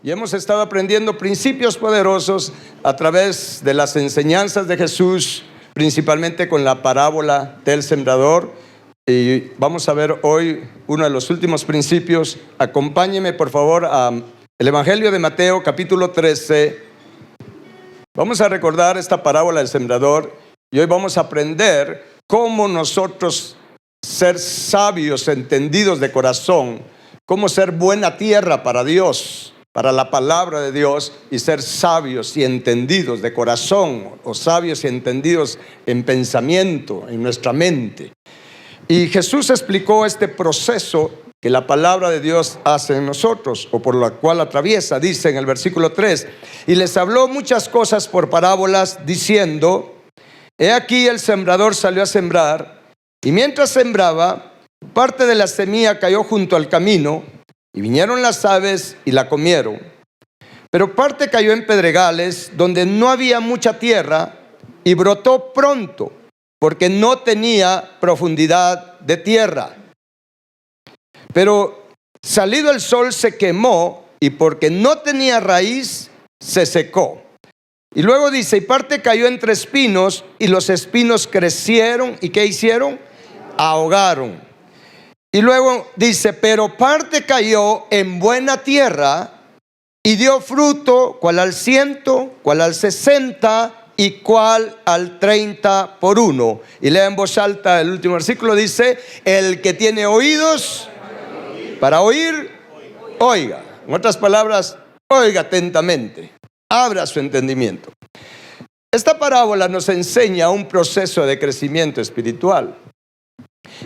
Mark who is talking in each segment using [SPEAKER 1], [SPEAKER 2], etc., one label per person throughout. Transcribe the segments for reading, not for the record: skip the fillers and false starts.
[SPEAKER 1] y hemos estado aprendiendo principios poderosos a través de las enseñanzas de Jesús, principalmente con la parábola del sembrador. Y vamos a ver hoy uno de los últimos principios. Acompáñeme por favor al Evangelio de Mateo capítulo 13. Vamos a recordar esta parábola del sembrador y hoy vamos a aprender cómo nosotros ser sabios, entendidos de corazón, cómo ser buena tierra para Dios, para la palabra de Dios, y ser sabios y entendidos de corazón, o sabios y entendidos en pensamiento, en nuestra mente. Y Jesús explicó este proceso que la palabra de Dios hace en nosotros, o por la cual atraviesa. Dice en el versículo 3: y les habló muchas cosas por parábolas, diciendo: he aquí el sembrador salió a sembrar, y mientras sembraba, parte de la semilla cayó junto al camino, y vinieron las aves y la comieron. Pero parte cayó en pedregales, donde no había mucha tierra, y brotó pronto, porque no tenía profundidad de tierra. Pero salido el sol se quemó, y porque no tenía raíz, se secó. Y luego dice: y parte cayó entre espinos, y los espinos crecieron, ¿y qué hicieron? Ahogaron. Y luego dice: pero parte cayó en buena tierra, y dio fruto, cuál al 100, cuál al 60, y cuál al 30 por uno. Y lea en voz alta el último versículo. Dice: el que tiene oídos para oír, oiga. En otras palabras, oiga atentamente, abra su entendimiento. Esta parábola nos enseña un proceso de crecimiento espiritual.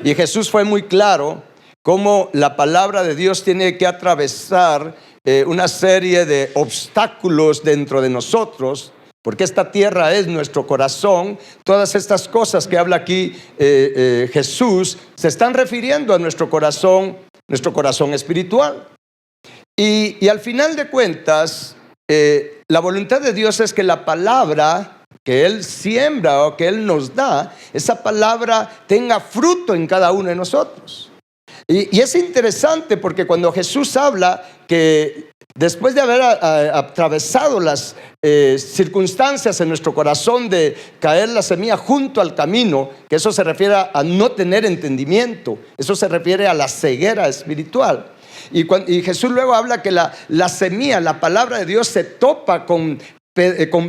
[SPEAKER 1] Y Jesús fue muy claro cómo la palabra de Dios tiene que atravesar una serie de obstáculos dentro de nosotros, porque esta tierra es nuestro corazón. Todas estas cosas que habla aquí Jesús se están refiriendo a nuestro corazón espiritual. Y al final de cuentas, la voluntad de Dios es que la palabra que Él siembra o que Él nos da, esa palabra tenga fruto en cada uno de nosotros. Y es interesante porque cuando Jesús habla que después de haber atravesado las circunstancias en nuestro corazón de caer la semilla junto al camino, que eso se refiere a no tener entendimiento, eso se refiere a la ceguera espiritual. Y Jesús luego habla que la semilla, la palabra de Dios, se topa con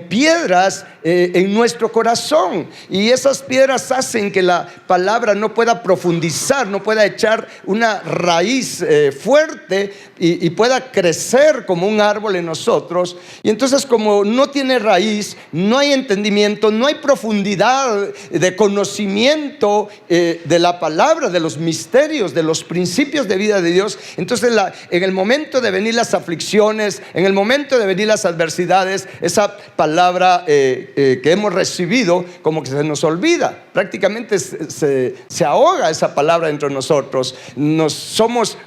[SPEAKER 1] piedras en nuestro corazón, y esas piedras hacen que la palabra no pueda profundizar, no pueda echar una raíz fuerte y pueda crecer como un árbol en nosotros. Y entonces, como no tiene raíz, no hay entendimiento, no hay profundidad de conocimiento de la palabra, de los misterios, de los principios de vida de Dios. Entonces en el momento de venir las aflicciones, en el momento de venir las adversidades, esa palabra que hemos recibido como que se nos olvida. Prácticamente se ahoga esa palabra dentro de nosotros. Somos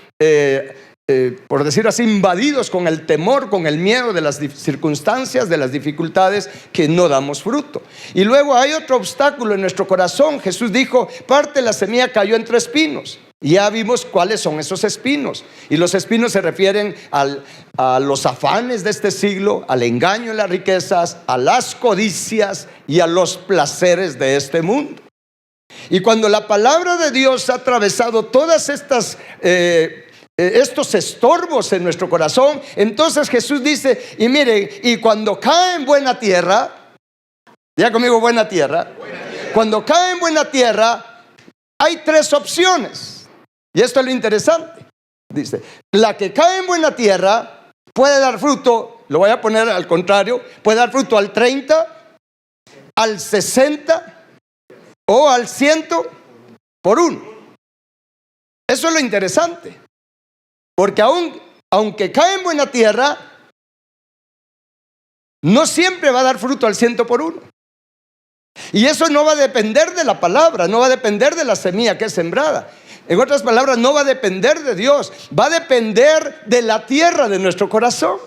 [SPEAKER 1] por decir así, invadidos con el temor, con el miedo de las circunstancias, de las dificultades, que no damos fruto. Y luego hay otro obstáculo en nuestro corazón. Jesús dijo: parte de la semilla cayó entre espinos. Y ya vimos cuáles son esos espinos. Y los espinos se refieren a los afanes de este siglo, al engaño en las riquezas, a las codicias y a los placeres de este mundo. Y cuando la palabra de Dios ha atravesado todas estos estorbos en nuestro corazón, entonces Jesús dice: y miren, y cuando cae en buena tierra, diga conmigo, buena tierra. Cuando cae en buena tierra, hay tres opciones. Y esto es lo interesante. Dice: la que cae en buena tierra puede dar fruto, lo voy a poner al contrario, puede dar fruto al 30, al 60 o al 100 por uno. Eso es lo interesante. Porque aunque cae en buena tierra, no siempre va a dar fruto al 100 por uno. Y eso no va a depender de la palabra, no va a depender de la semilla que es sembrada. En otras palabras, no va a depender de Dios, va a depender de la tierra de nuestro corazón.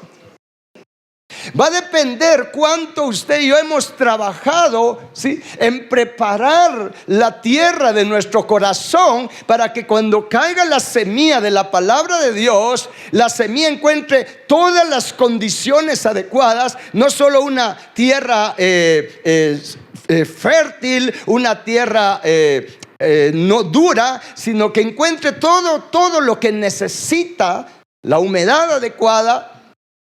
[SPEAKER 1] Va a depender cuánto usted y yo hemos trabajado, ¿sí?, en preparar la tierra de nuestro corazón para que cuando caiga la semilla de la palabra de Dios, la semilla encuentre todas las condiciones adecuadas, no solo una tierra fértil, una tierra no dura, sino que encuentre todo lo que necesita, la humedad adecuada.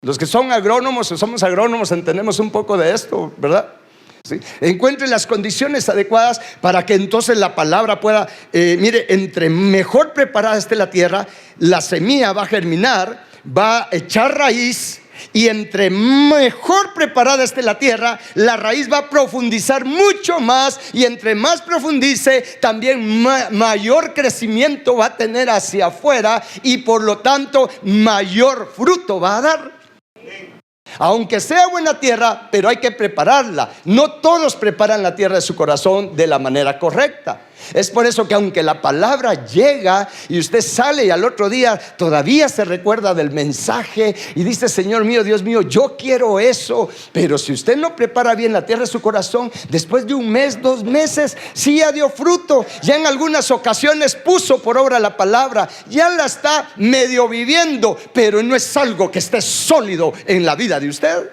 [SPEAKER 1] Los que son agrónomos o somos agrónomos entendemos un poco de esto, ¿verdad? ¿Sí? Encuentre las condiciones adecuadas para que entonces la palabra pueda, mire, entre mejor preparada esté la tierra, la semilla va a germinar, va a echar raíz, y entre mejor preparada esté la tierra, la raíz va a profundizar mucho más, y entre más profundice, también mayor crecimiento va a tener hacia afuera, y por lo tanto mayor fruto va a dar. Aunque sea buena tierra, pero hay que prepararla. No todos preparan la tierra de su corazón de la manera correcta. Es por eso que aunque la palabra llega y usted sale y al otro día todavía se recuerda del mensaje y dice: Señor mío, Dios mío, yo quiero eso. Pero si usted no prepara bien la tierra de su corazón, después de un mes, 2 meses, sí ya dio fruto. Ya en algunas ocasiones puso por obra la palabra, ya la está medio viviendo, pero no es algo que esté sólido en la vida de usted.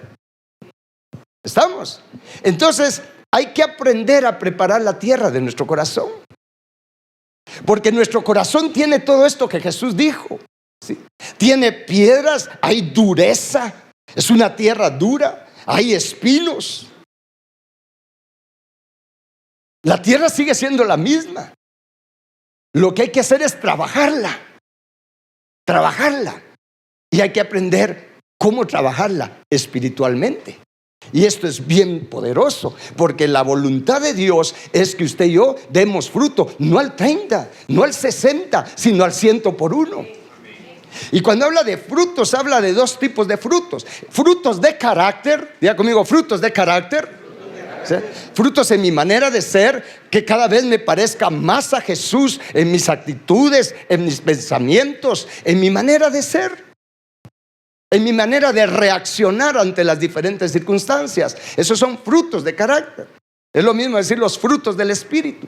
[SPEAKER 1] ¿Estamos? Entonces hay que aprender a preparar la tierra de nuestro corazón, porque nuestro corazón tiene todo esto que Jesús dijo, ¿sí? Tiene piedras, hay dureza, es una tierra dura, hay espinos. La tierra sigue siendo la misma. Lo que hay que hacer es trabajarla. Y hay que aprender cómo trabajarla espiritualmente. Y esto es bien poderoso, porque la voluntad de Dios es que usted y yo demos fruto, no al 30, no al 60, sino al 100 por 1. Y cuando habla de frutos, habla de 2 tipos de frutos: frutos de carácter, diga conmigo, frutos de carácter, ¿sí? Frutos en mi manera de ser, que cada vez me parezca más a Jesús en mis actitudes, en mis pensamientos, en mi manera de ser, en mi manera de reaccionar ante las diferentes circunstancias. Esos son frutos de carácter. Es lo mismo decir los frutos del Espíritu.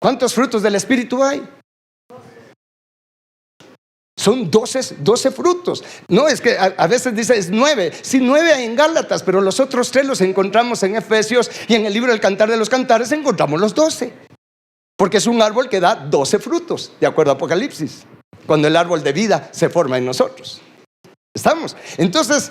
[SPEAKER 1] ¿Cuántos frutos del Espíritu hay? Son 12 frutos. No, es que a veces dice es 9. Sí, 9 hay en Gálatas, pero los otros 3 los encontramos en Efesios, y en el libro del Cantar de los Cantares encontramos los 12. Porque es un árbol que da 12 frutos, de acuerdo a Apocalipsis, cuando el árbol de vida se forma en nosotros. ¿Estamos? Entonces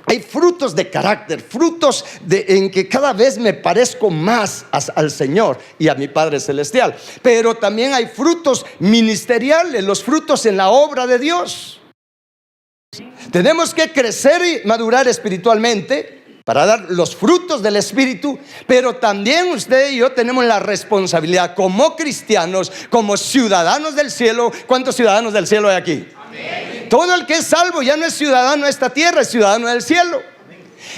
[SPEAKER 1] hay frutos de carácter, frutos en que cada vez me parezco más al Señor y a mi Padre Celestial. Pero también hay frutos ministeriales, los frutos en la obra de Dios. Tenemos que crecer y madurar espiritualmente para dar los frutos del Espíritu, pero también usted y yo tenemos la responsabilidad como cristianos, como ciudadanos del cielo. ¿Cuántos ciudadanos del cielo hay aquí? Amén. Todo el que es salvo ya no es ciudadano de esta tierra, es ciudadano del cielo.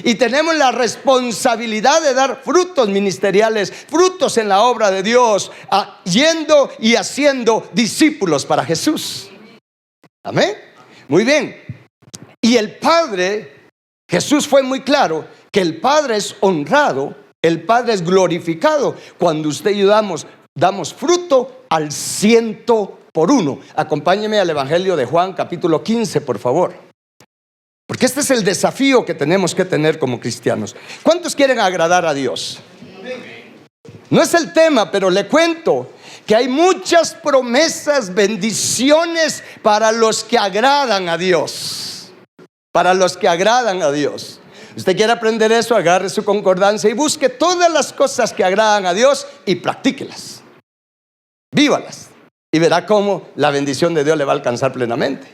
[SPEAKER 1] Y tenemos la responsabilidad de dar frutos ministeriales, frutos en la obra de Dios, yendo y haciendo discípulos para Jesús. Amén. Muy bien. Y el Padre, Jesús fue muy claro que el Padre es honrado, el Padre es glorificado cuando usted y yo damos fruto al 100 por 1. Acompáñeme al Evangelio de Juan, capítulo 15, por favor. Porque este es el desafío que tenemos que tener como cristianos. ¿Cuántos quieren agradar a Dios? No es el tema, pero le cuento que hay muchas promesas, bendiciones para los que agradan a Dios. Para los que agradan a Dios. Usted quiere aprender eso, agarre su concordancia y busque todas las cosas que agradan a Dios y practíquelas. Vívalas. Y verá cómo la bendición de Dios le va a alcanzar plenamente.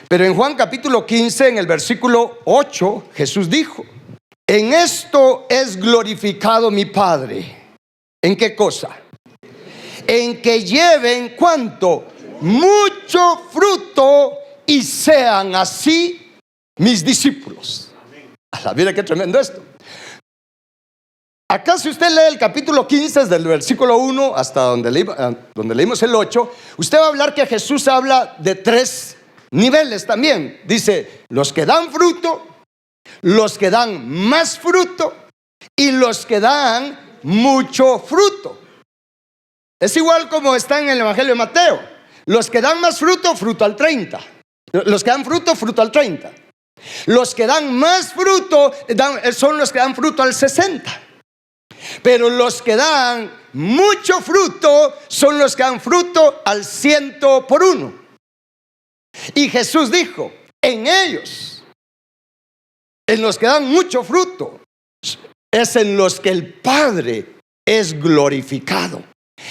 [SPEAKER 1] Pero en Juan capítulo 15, en el versículo 8, Jesús dijo: en esto es glorificado mi Padre. ¿En qué cosa? En que lleven, ¿cuánto? Mucho fruto, y sean así mis discípulos. Mira qué tremendo esto. Acá, si usted lee el capítulo 15, desde el versículo 1 hasta donde leímos el 8, usted va a hablar que Jesús habla de 3 niveles también. Dice, los que dan fruto, los que dan más fruto y los que dan mucho fruto. Es igual como está en el Evangelio de Mateo. Los que dan más fruto, fruto al 30. Los que dan fruto, fruto al 30. Los que dan más fruto son los que dan fruto al 60. Pero los que dan mucho fruto son los que dan fruto al 100 por uno. Y Jesús dijo, en ellos, en los que dan mucho fruto, es en los que el Padre es glorificado.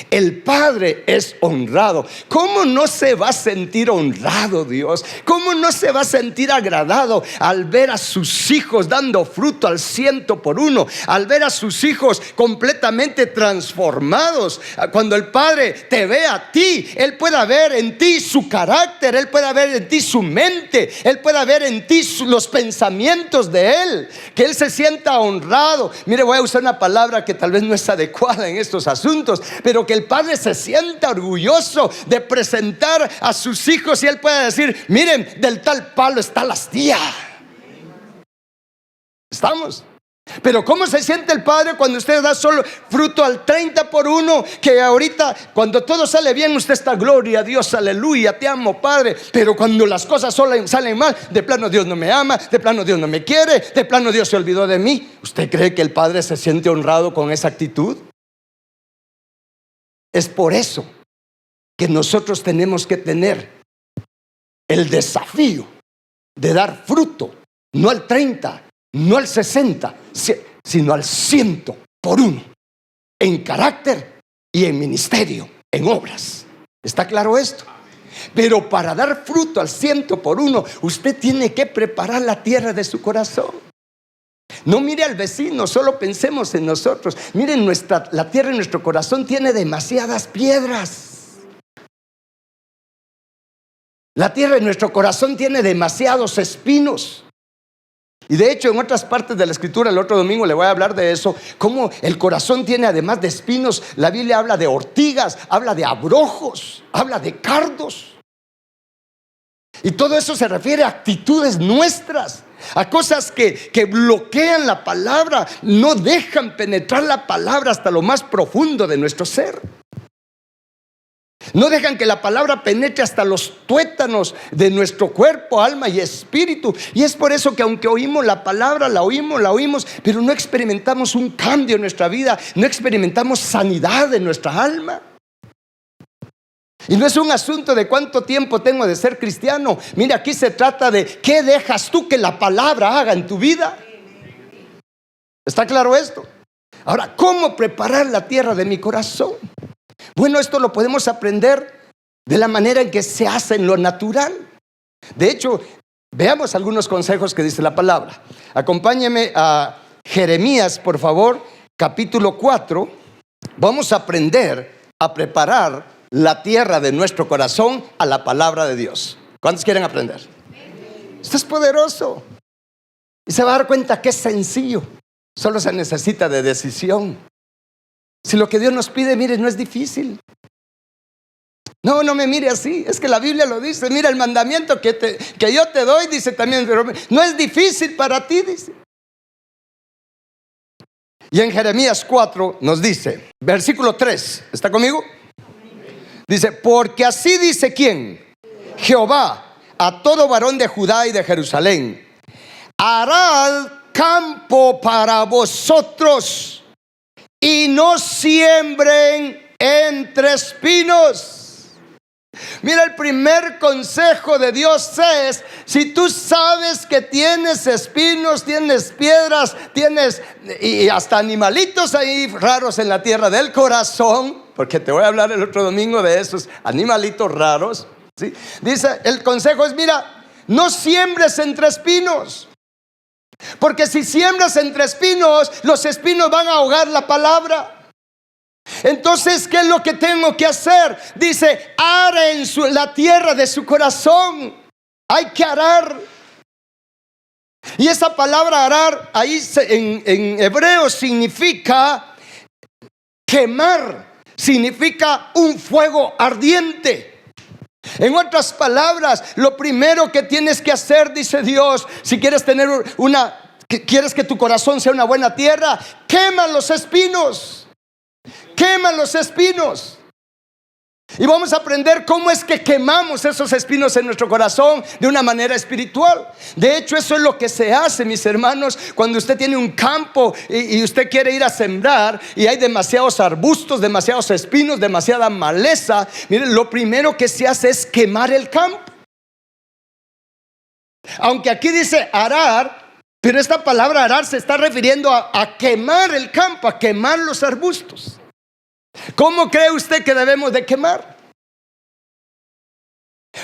[SPEAKER 1] El Padre es honrado. ¿Cómo no se va a sentir honrado Dios? ¿Cómo no se va a sentir agradado al ver a sus hijos dando fruto al 100 por uno? Al ver a sus hijos completamente transformados. Cuando el Padre te ve a ti, Él puede ver en ti su carácter, Él puede ver en ti su mente, Él puede ver en ti los pensamientos de Él. Que Él se sienta honrado. Mire, voy a usar una palabra que tal vez no es adecuada en estos asuntos, pero que el Padre se sienta orgulloso de presentar a sus hijos y Él pueda decir, miren, del tal palo está la astilla. ¿Estamos? Pero ¿cómo se siente el Padre cuando usted da solo fruto al 30 por uno? Que ahorita cuando todo sale bien usted está, gloria a Dios, aleluya, te amo Padre. Pero cuando las cosas salen mal, de plano Dios no me ama, de plano Dios no me quiere, de plano Dios se olvidó de mí. ¿Usted cree que el Padre se siente honrado con esa actitud? Es por eso que nosotros tenemos que tener el desafío de dar fruto, no al 30, no al 60, sino al 100 por uno, en carácter y en ministerio, en obras. ¿Está claro esto? Pero para dar fruto al 100 por uno, usted tiene que preparar la tierra de su corazón. No mire al vecino, solo pensemos en nosotros. Miren, la tierra en nuestro corazón tiene demasiadas piedras. La tierra en nuestro corazón tiene demasiados espinos. Y de hecho en otras partes de la escritura, el otro domingo le voy a hablar de eso, cómo el corazón tiene además de espinos. La Biblia habla de ortigas, habla de abrojos, habla de cardos. Y todo eso se refiere a actitudes nuestras, a cosas que bloquean la palabra, no dejan penetrar la palabra hasta lo más profundo de nuestro ser. No dejan que la palabra penetre hasta los tuétanos de nuestro cuerpo, alma y espíritu. Y es por eso que aunque oímos la palabra, la oímos, pero no experimentamos un cambio en nuestra vida, no experimentamos sanidad en nuestra alma. Y no es un asunto de cuánto tiempo tengo de ser cristiano. Mira, aquí se trata de qué dejas tú que la palabra haga en tu vida. ¿Está claro esto? Ahora, ¿cómo preparar la tierra de mi corazón? Bueno, esto lo podemos aprender de la manera en que se hace en lo natural. De hecho, veamos algunos consejos que dice la palabra. Acompáñeme a Jeremías, por favor, capítulo 4. Vamos a aprender a preparar la tierra de nuestro corazón a la palabra de Dios. ¿Cuántos quieren aprender? Esto es poderoso. Y se va a dar cuenta que es sencillo. Solo se necesita de decisión. Si lo que Dios nos pide, mire, no es difícil. No me mire así. Es que la Biblia lo dice. Mira, el mandamiento que yo te doy, dice también, no es difícil para ti, dice. Y en Jeremías 4 nos dice, versículo 3, ¿está conmigo? Dice, porque así dice ¿quién? Jehová, a todo varón de Judá y de Jerusalén, harad campo para vosotros y no siembren entre espinos. Mira, el primer consejo de Dios es, si tú sabes que tienes espinos, tienes piedras, tienes y hasta animalitos ahí raros en la tierra del corazón, porque te voy a hablar el otro domingo de esos animalitos raros, ¿sí? Dice, el consejo es, mira, no siembres entre espinos, porque si siembras entre espinos, los espinos van a ahogar la palabra. Entonces, ¿qué es lo que tengo que hacer? Dice, ara en la tierra de su corazón. Hay que arar. Y esa palabra arar, ahí en hebreo significa quemar. Significa un fuego ardiente. En otras palabras, lo primero que tienes que hacer, dice Dios, si quieres tener una ¿Quieres que tu corazón sea una buena tierra? Quema los espinos. Quema los espinos. Y vamos a aprender cómo es que quemamos esos espinos en nuestro corazón de una manera espiritual. De hecho, eso es lo que se hace, mis hermanos, cuando usted tiene un campo y usted quiere ir a sembrar y hay demasiados arbustos, demasiados espinos, demasiada maleza. Miren, lo primero que se hace es quemar el campo. Aunque aquí dice arar, pero esta palabra arar se está refiriendo a quemar el campo, a quemar los arbustos. ¿Cómo cree usted que debemos de quemar?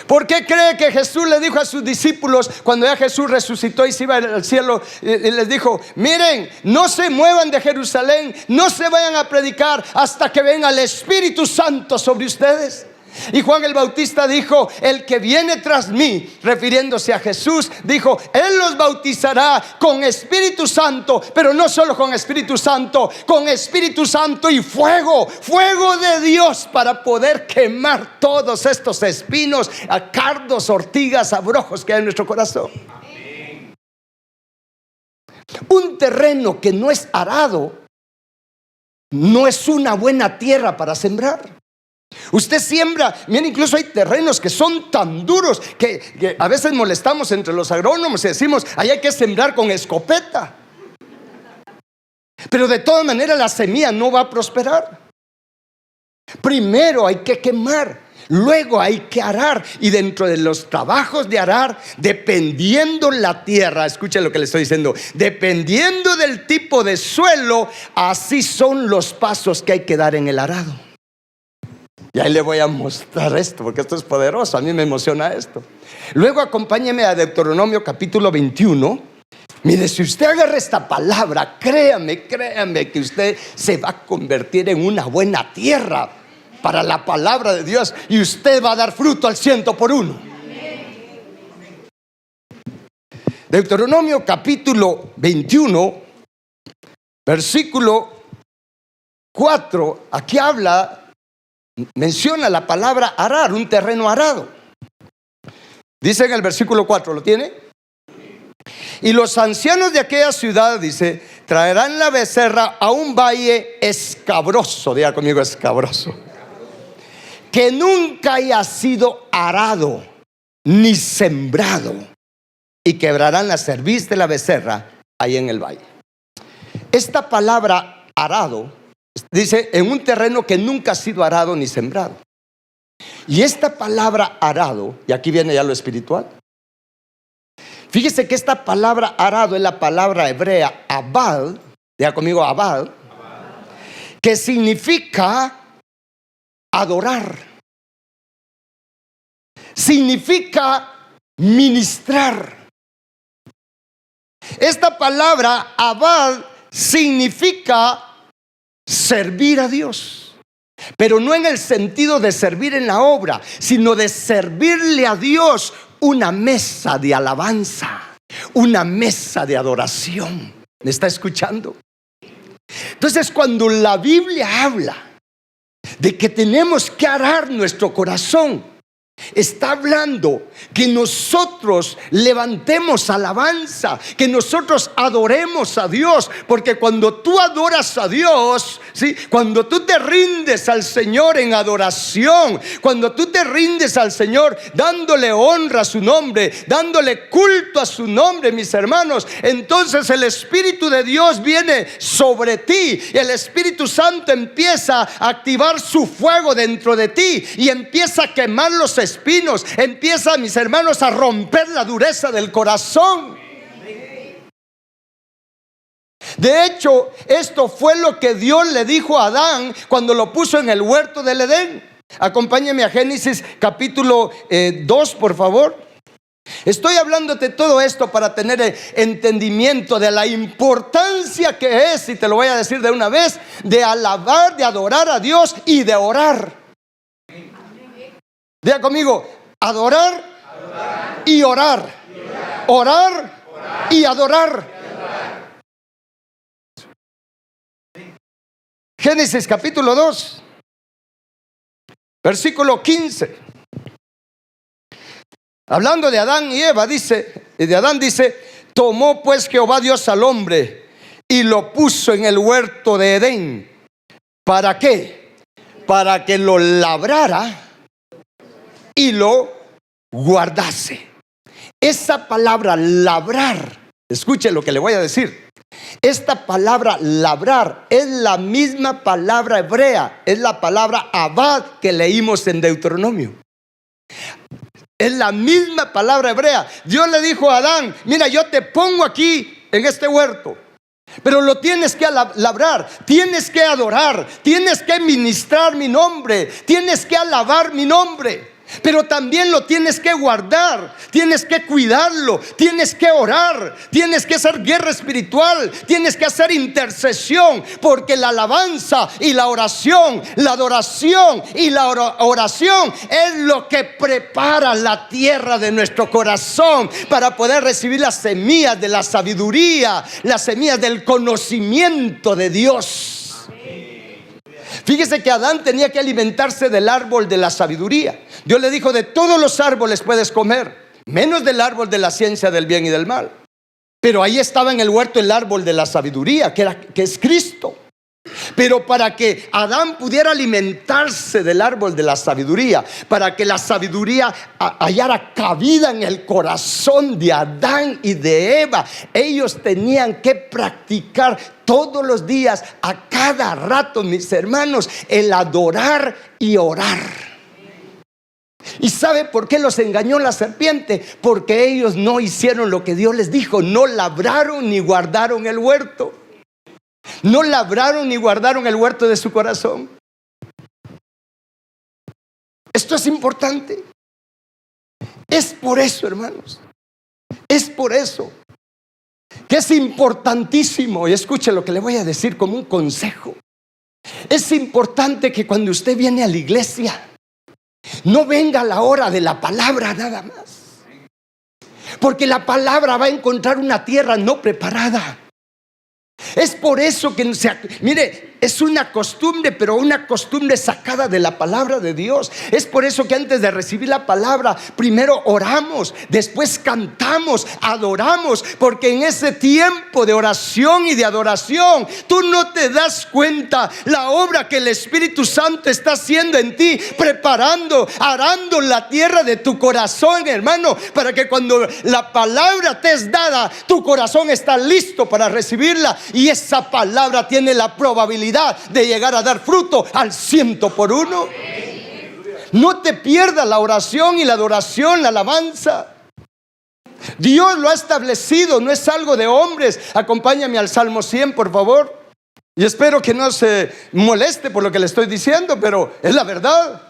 [SPEAKER 1] ¿Por qué cree que Jesús le dijo a sus discípulos cuando ya Jesús resucitó y se iba al cielo, y les dijo: miren, no se muevan de Jerusalén, no se vayan a predicar hasta que venga el Espíritu Santo sobre ustedes? Y Juan el Bautista dijo: el que viene tras mí, refiriéndose a Jesús, dijo: Él los bautizará con Espíritu Santo, pero no solo con Espíritu Santo y fuego, fuego de Dios, para poder quemar todos estos espinos, cardos, ortigas, abrojos que hay en nuestro corazón. Un terreno que no es arado no es una buena tierra para sembrar. Usted siembra, miren, incluso hay terrenos que son tan duros que a veces molestamos entre los agrónomos y decimos: ahí hay que sembrar con escopeta. Pero de todas maneras la semilla no va a prosperar. Primero hay que quemar, luego hay que arar. Y dentro de los trabajos de arar, dependiendo la tierra, escuchen lo que le estoy diciendo, dependiendo del tipo de suelo, así son los pasos que hay que dar en el arado. Y ahí le voy a mostrar esto, porque esto es poderoso. A mí me emociona esto. Luego acompáñeme a Deuteronomio capítulo 21. Mire, si usted agarra esta palabra, créame que usted se va a convertir en una buena tierra para la palabra de Dios, y usted va a dar fruto al 100%. Deuteronomio capítulo 21, versículo 4. Aquí menciona la palabra arar, un terreno arado. Dice en el versículo 4, ¿lo tiene? Y los ancianos de aquella ciudad, dice, traerán la becerra a un valle escabroso, diga conmigo, escabroso, que nunca haya sido arado ni sembrado, y quebrarán la cerviz de la becerra ahí en el valle. Esta palabra arado dice en un terreno que nunca ha sido arado ni sembrado. Y esta palabra arado, y aquí viene ya lo espiritual. Fíjese que esta palabra arado es la palabra hebrea abad, diga conmigo abad, que significa adorar, significa ministrar. Esta palabra abad significa servir a Dios, pero no en el sentido de servir en la obra, sino de servirle a Dios una mesa de alabanza, una mesa de adoración. ¿Me está escuchando? Entonces, cuando la Biblia habla de que tenemos que arar nuestro corazón, está hablando que nosotros levantemos alabanza, que nosotros adoremos a Dios, porque cuando tú adoras a Dios, ¿sí? Cuando tú te rindes al Señor en adoración, cuando tú te rindes al Señor dándole honra a su nombre, dándole culto a su nombre, mis hermanos, entonces el Espíritu de Dios viene sobre ti y el Espíritu Santo empieza a activar su fuego dentro de ti y empieza a quemar los espinos, empieza, mis hermanos, a romper la dureza del corazón. De hecho, esto fue lo que Dios le dijo a Adán cuando lo puso en el huerto del Edén. Acompáñeme a Génesis capítulo 2, por favor. Estoy hablándote todo esto para tener entendimiento de la importancia que es, y te lo voy a decir de una vez, de alabar, de adorar a Dios y de orar. Diga conmigo, adorar, y orar. Orar y adorar. Génesis capítulo 2, versículo 15. Hablando de Adán y Eva, dice, Tomó pues Jehová Dios al hombre y lo puso en el huerto de Edén. ¿Para qué? Para que lo labrara y lo guardase. Esa palabra labrar, escuche lo que le voy a decir. Esta palabra labrar es la misma palabra hebrea, es la palabra abad que leímos en Deuteronomio. Es la misma palabra hebrea. Dios le dijo a Adán: mira, yo te pongo aquí en este huerto, pero lo tienes que labrar, tienes que adorar, tienes que ministrar mi nombre, tienes que alabar mi nombre. Pero también lo tienes que guardar, tienes que cuidarlo, tienes que orar, tienes que hacer guerra espiritual, tienes que hacer intercesión, porque la alabanza y la oración, la adoración y la oración es lo que prepara la tierra de nuestro corazón para poder recibir las semillas de la sabiduría, las semillas del conocimiento de Dios. Fíjese que Adán tenía que alimentarse del árbol de la sabiduría. Dios le dijo: de todos los árboles puedes comer, menos del árbol de la ciencia del bien y del mal. Pero ahí estaba en el huerto el árbol de la sabiduría, que es Cristo. Pero para que Adán pudiera alimentarse del árbol de la sabiduría, para que la sabiduría hallara cabida en el corazón de Adán y de Eva, ellos tenían que practicar todos los días, a cada rato, mis hermanos, el adorar y orar. ¿Y sabe por qué los engañó la serpiente? Porque ellos no hicieron lo que Dios les dijo, no labraron ni guardaron el huerto. No labraron ni guardaron el huerto de su corazón. Esto es importante. Es por eso, hermanos, es por eso que es importantísimo, y escuche lo que le voy a decir como un consejo. Es importante que cuando usted viene a la iglesia, no venga a la hora de la palabra nada más, porque la palabra va a encontrar una tierra no preparada. Es por eso que, mire, es una costumbre, pero una costumbre sacada de la palabra de Dios. Es por eso que antes de recibir la palabra, primero oramos, después cantamos, adoramos, porque en ese tiempo de oración y de adoración, tú no te das cuenta la obra que el Espíritu Santo está haciendo en ti, preparando, arando la tierra de tu corazón, hermano, para que cuando la palabra te es dada, tu corazón está listo para recibirla. Y esa palabra tiene la probabilidad de llegar a dar fruto al 100%. No te pierdas la oración y la adoración, la alabanza. Dios lo ha establecido, no es algo de hombres. Acompáñame al Salmo 100, por favor. Y espero que no se moleste por lo que le estoy diciendo, pero es la verdad.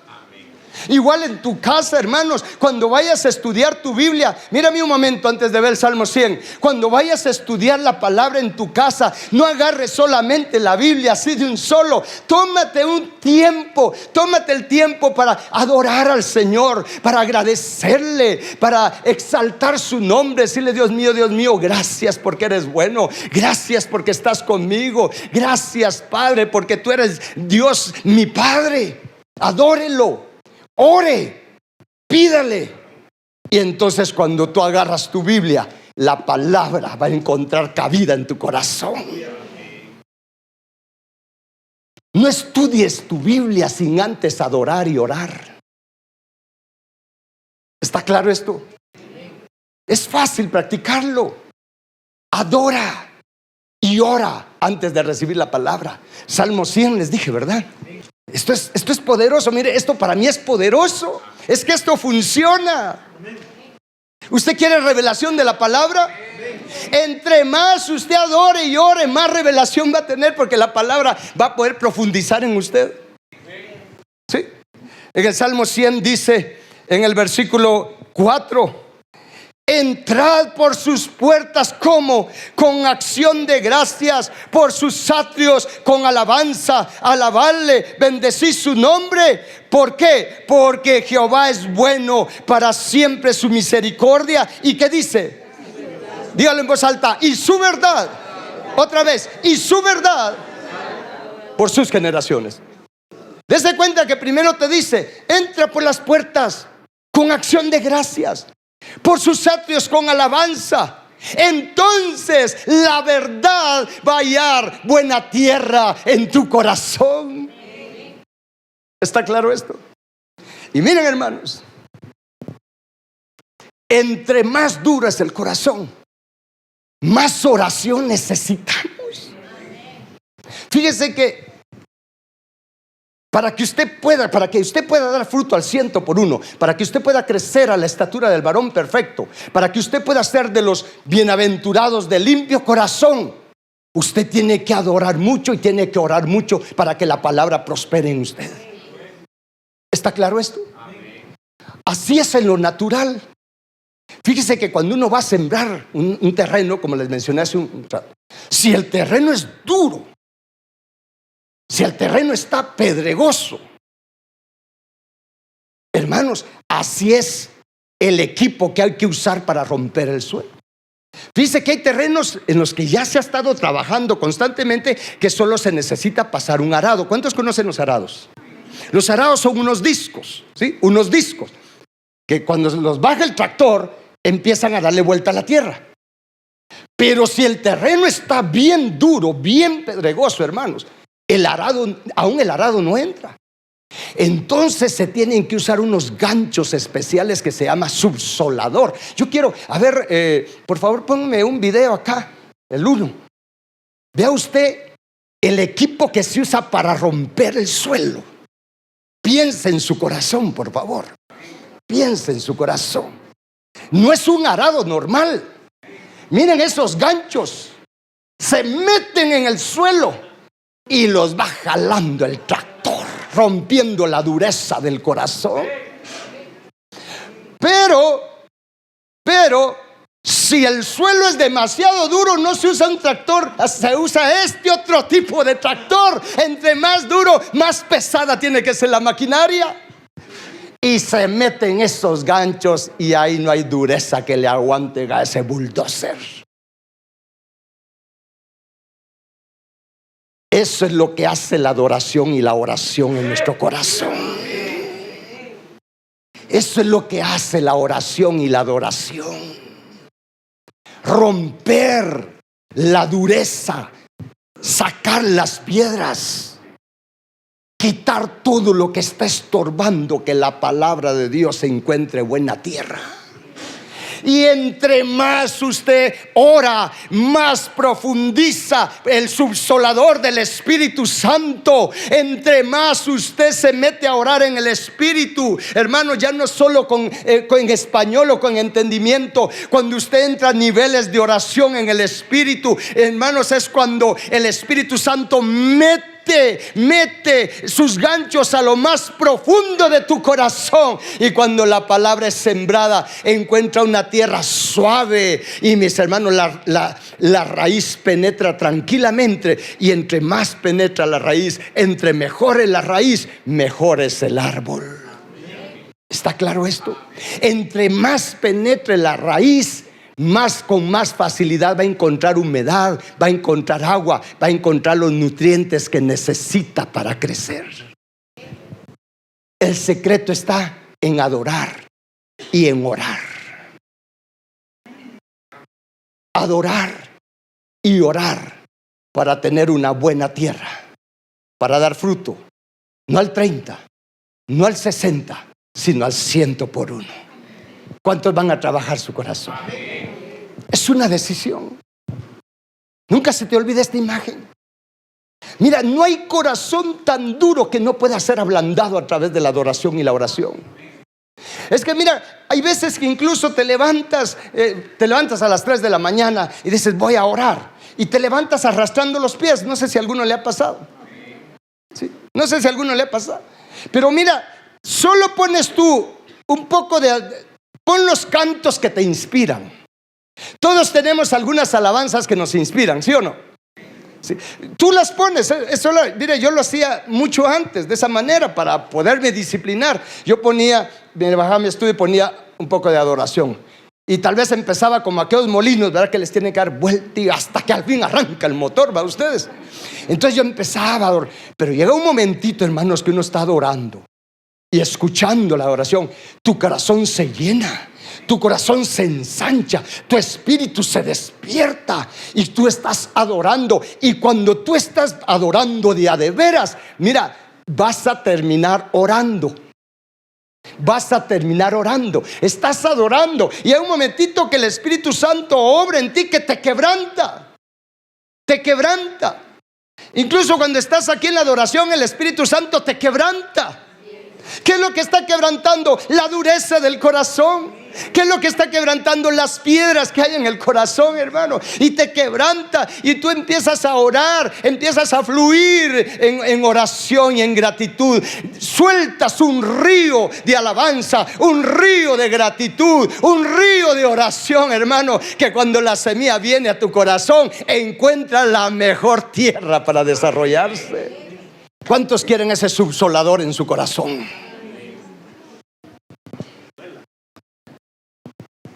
[SPEAKER 1] Igual en tu casa, hermanos, cuando vayas a estudiar tu Biblia, mírame un momento antes de ver el Salmo 100. Cuando vayas a estudiar la palabra en tu casa, no agarres solamente la Biblia así de un solo. Tómate un tiempo, tómate el tiempo para adorar al Señor, para agradecerle, para exaltar su nombre, decirle: Dios mío, gracias porque eres bueno, gracias porque estás conmigo, gracias, Padre, porque tú eres Dios, mi Padre. Adórelo. Ore, pídale. Y entonces cuando tú agarras tu Biblia, la palabra va a encontrar cabida en tu corazón. No estudies tu Biblia sin antes adorar y orar. ¿Está claro esto? Es fácil practicarlo. Adora y ora antes de recibir la palabra. Salmo 100 les dije, ¿verdad? Esto es poderoso. Mire, esto para mí es poderoso. Es que esto funciona. ¿Usted quiere revelación de la palabra? Entre más usted adore y ore, más revelación va a tener, porque la palabra va a poder profundizar en usted. ¿Sí? En el Salmo 100 dice, en el versículo 4: entrad por sus puertas como con acción de gracias, por sus atrios con alabanza, alabadle, bendecid su nombre. ¿Por qué? Porque Jehová es bueno, para siempre su misericordia. ¿Y qué dice? Dígalo en voz alta: y su verdad. Otra vez: y su verdad por sus generaciones. Dese cuenta que primero te dice: entra por las puertas con acción de gracias, por sus atrios con alabanza. entonces la verdad va a hallar buena tierra en tu corazón. ¿Está claro esto? Y miren, hermanos, entre más duro es el corazón, más oración necesitamos. Fíjese que para que usted pueda dar fruto al 100 por 1, para que usted pueda crecer a la estatura del varón perfecto, para que usted pueda ser de los bienaventurados de limpio corazón, usted tiene que adorar mucho y tiene que orar mucho para que la palabra prospere en usted. ¿Está claro esto? Así es en lo natural. Fíjese que cuando uno va a sembrar un terreno, como les mencioné hace un rato, si el terreno es duro, si el terreno está pedregoso, hermanos, así es el equipo que hay que usar para romper el suelo. Fíjese que hay terrenos en los que ya se ha estado trabajando constantemente, que solo se necesita pasar un arado. ¿Cuántos conocen los arados? Los arados son unos discos, ¿sí? Unos discos que cuando los baja el tractor empiezan a darle vuelta a la tierra. Pero si el terreno está bien duro, bien pedregoso, hermanos, aún el arado no entra. Entonces se tienen que usar unos ganchos especiales que se llama subsolador. Yo quiero, por favor, pónganme un video acá, el 1. Vea usted el equipo que se usa para romper el suelo. Piense en su corazón, por favor. Piense en su corazón. No es un arado normal. Miren esos ganchos. Se meten en el suelo y los va jalando el tractor, rompiendo la dureza del corazón. Pero si el suelo es demasiado duro, no se usa un tractor, se usa este otro tipo de tractor. Entre más duro, más pesada tiene que ser la maquinaria. Y se meten esos ganchos y ahí no hay dureza que le aguante a ese bulldozer. Eso es lo que hace la adoración y la oración en nuestro corazón. Eso es lo que hace la oración y la adoración. Romper la dureza, sacar las piedras, quitar todo lo que está estorbando que la palabra de Dios se encuentre buena tierra. Y entre más usted ora, más profundiza el subsolador del Espíritu Santo. Entre más usted se mete a orar en el Espíritu, hermano, ya no solo con español o con entendimiento. Cuando usted entra a niveles de oración en el Espíritu, hermanos, es cuando el Espíritu Santo mete sus ganchos a lo más profundo de tu corazón. Y cuando la palabra es sembrada, encuentra una tierra suave. Y mis hermanos, la raíz penetra tranquilamente. Y entre más penetra la raíz, entre mejor es la raíz, mejor es el árbol. ¿Está claro esto? Entre más penetre la raíz, con más facilidad va a encontrar humedad, va a encontrar agua, va a encontrar los nutrientes que necesita para crecer. El secreto está en adorar y en orar. Adorar y orar para tener una buena tierra, para dar fruto, no al 30, no al 60, sino al 100 por 1. ¿Cuántos van a trabajar su corazón? Es una decisión. Nunca se te olvide esta imagen. Mira, no hay corazón tan duro que no pueda ser ablandado a través de la adoración y la oración. Es que mira, hay veces que incluso te levantas a las 3 de la mañana y dices voy a orar, y te levantas arrastrando los pies. No sé si a alguno le ha pasado. ¿Sí? No sé si a alguno le ha pasado. Pero mira, solo pones tú un poco pon los cantos que te inspiran. Todos tenemos algunas alabanzas que nos inspiran, ¿sí o no? Sí. Tú las pones. Mire, yo lo hacía mucho antes de esa manera para poderme disciplinar. Yo me bajaba mi estudio y ponía un poco de adoración. Y tal vez empezaba como aquellos molinos, ¿verdad? Que les tienen que dar vuelta y hasta que al fin arranca el motor, ¿va ustedes? Entonces yo empezaba a adorar. Pero llega un momentito, hermanos, que uno está adorando y escuchando la oración, tu corazón se llena, tu corazón se ensancha, tu espíritu se despierta y tú estás adorando. Y cuando tú estás adorando de a de veras, mira, vas a terminar orando. Vas a terminar orando. Estás adorando y hay un momentito que el Espíritu Santo obra en ti que te quebranta. Te quebranta. Incluso cuando estás aquí en la adoración, el Espíritu Santo te quebranta. ¿Qué es lo que está quebrantando? La dureza del corazón. ¿Qué es lo que está quebrantando? Las piedras que hay en el corazón, hermano. Y te quebranta y tú empiezas a orar, empiezas a fluir en oración y en gratitud. Sueltas un río de alabanza, un río de gratitud, un río de oración, hermano, que cuando la semilla viene a tu corazón, encuentra la mejor tierra para desarrollarse. ¿Cuántos quieren ese subsolador en su corazón?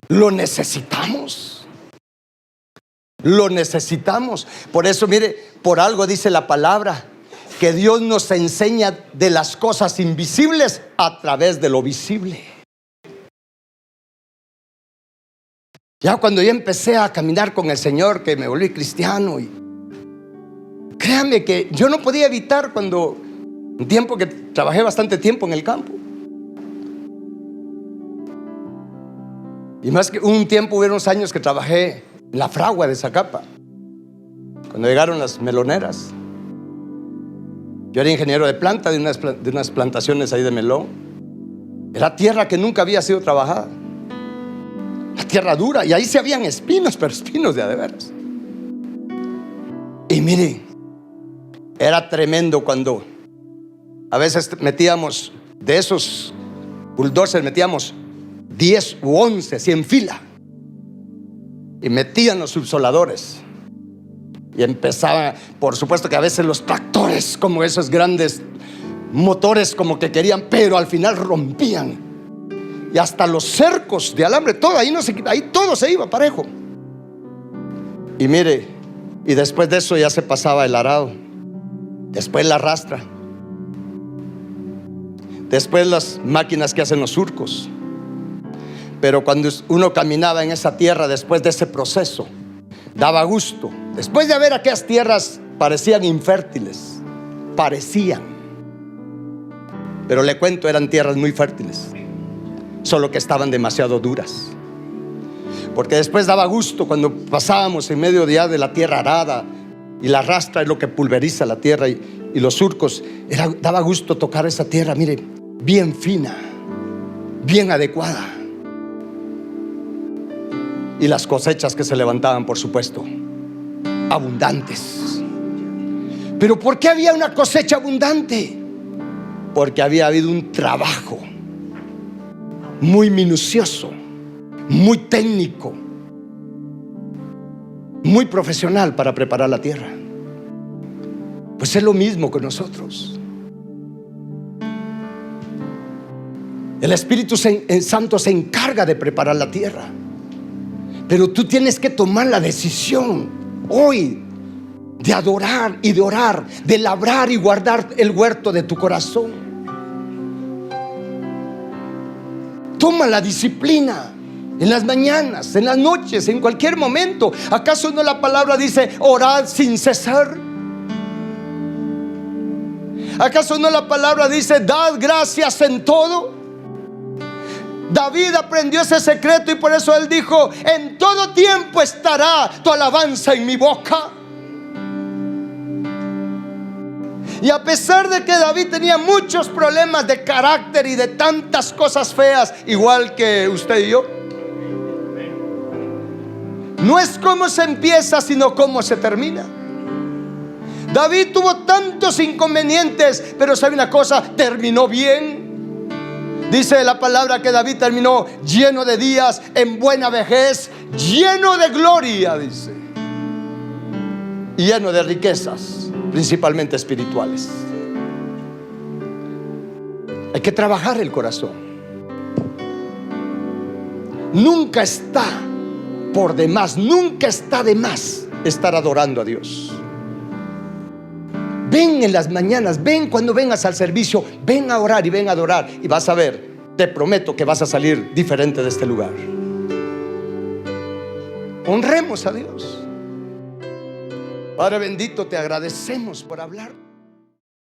[SPEAKER 1] Lo necesitamos. Lo necesitamos. Por eso, mire, por algo dice la palabra que Dios nos enseña de las cosas invisibles a través de lo visible. Ya cuando yo empecé a caminar con el Señor, que me volví cristiano, y créanme que yo no podía evitar, cuando un tiempo que trabajé bastante tiempo en el campo, y más que un tiempo, hubo unos años que trabajé en la fragua de Zacapa, cuando llegaron las meloneras. Yo era ingeniero de planta de unas plantaciones ahí de melón. Era tierra que nunca había sido trabajada, la tierra dura, y ahí se habían espinos, pero espinos de a de veras. Y mire, era tremendo cuando a veces metíamos de esos bulldozers, metíamos 10 u 11 así en fila, y metían los subsoladores y empezaban, por supuesto que a veces los tractores, como esos grandes motores, como que querían, pero al final rompían, y hasta los cercos de alambre, todo ahí, ahí todo se iba parejo. Y mire, y después de eso ya se pasaba el arado, después la rastra, después las máquinas que hacen los surcos. Pero cuando uno caminaba en esa tierra, después de ese proceso, daba gusto. Después de ver aquellas tierras, parecían infértiles, parecían, pero le cuento, eran tierras muy fértiles, solo que estaban demasiado duras. Porque después daba gusto cuando pasábamos en medio de la tierra arada, y la rastra es lo que pulveriza la tierra, y los surcos, daba gusto tocar esa tierra, mire, bien fina, bien adecuada. Y las cosechas que se levantaban, por supuesto, abundantes. ¿Pero por qué había una cosecha abundante? Porque había habido un trabajo muy minucioso, muy técnico, muy profesional para preparar la tierra. Pues es lo mismo con nosotros. El Espíritu Santo se encarga de preparar la tierra, pero tú tienes que tomar la decisión hoy de adorar y de orar, de labrar y guardar el huerto de tu corazón. Toma la disciplina en las mañanas, en las noches, en cualquier momento. ¿Acaso no la palabra dice orad sin cesar? ¿Acaso no la palabra dice dad gracias en todo? David aprendió ese secreto y por eso él dijo: en todo tiempo estará tu alabanza en mi boca. Y a pesar de que David tenía muchos problemas de carácter y de tantas cosas feas, igual que usted y yo, no es cómo se empieza, sino cómo se termina. David tuvo tantos inconvenientes, pero sabe una cosa, terminó bien. Dice la palabra que David terminó lleno de días, en buena vejez, lleno de gloria, dice, y lleno de riquezas, principalmente espirituales. Hay que trabajar el corazón. Nunca está por demás, nunca está de más estar adorando a Dios. ven en las mañanas, ven cuando vengas al servicio, ven a orar y ven a adorar, y vas a ver, te prometo que vas a salir diferente de este lugar. Honremos a Dios. Padre bendito, te agradecemos por hablar.